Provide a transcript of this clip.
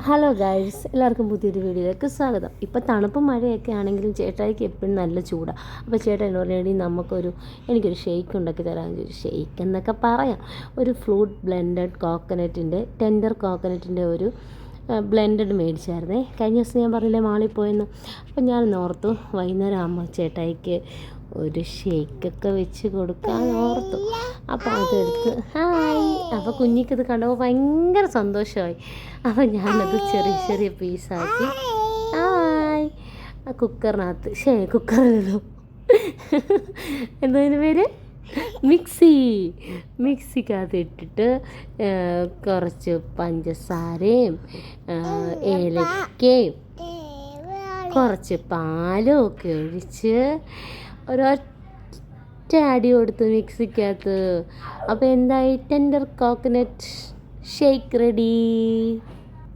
Hello guys, എല്ലാവർക്കും പുതിയൊരു വീഡിയോയിലേക്ക് സ്വാഗതം. ഇപ്പോൾ തണുപ്പും മഴയൊക്കെ ആണെങ്കിലും ചേട്ടായിക്ക് എപ്പോഴും നല്ല ചൂടാണ്. അപ്പോൾ ചേട്ടൻ എന്നോട് എനിക്കൊരു ഷെയ്ക്ക് ഉണ്ടാക്കി തരാമെന്ന് ചോദിച്ചു. ഷെയ്ക്ക് എന്നൊക്കെ പറയാം, ഒരു ഫ്രൂട്ട് ബ്ലെൻഡഡ് ടെൻഡർ കോക്കനറ്റിൻ്റെ ഒരു ബ്ലെൻഡഡ് മേടിച്ചായിരുന്നേ. കഴിഞ്ഞ ദിവസം ഞാൻ പറഞ്ഞില്ലേ മാളിൽ പോയെന്ന്. അപ്പം ഞാൻ ഓർത്തു വൈകുന്നേരം ആകുമ്പോൾ ചേട്ടായിക്ക് ഒരു ഷേക്കൊക്കെ വെച്ച് കൊടുക്കാൻ ഓർത്തു. അപ്പോൾ അതെടുത്ത് അപ്പോൾ കുഞ്ഞിക്കത് കണ്ടപ്പോൾ ഭയങ്കര സന്തോഷമായി. അപ്പോൾ ഞാനത് ചെറിയ ചെറിയ പീസാക്കി കുക്കറിലല്ലോ എന്തതിന് പേര് മിക്സിക്കകത്ത് ഇട്ടിട്ട് കുറച്ച് പഞ്ചസാരയും ഏലക്കയും കുറച്ച് പാലും ഒക്കെ ഒഴിച്ച് ഒരൊറ്റ അടി കൊടുത്ത് മിക്സിക്കകത്ത്. അപ്പോൾ എന്തായി? Tender coconut shake ready.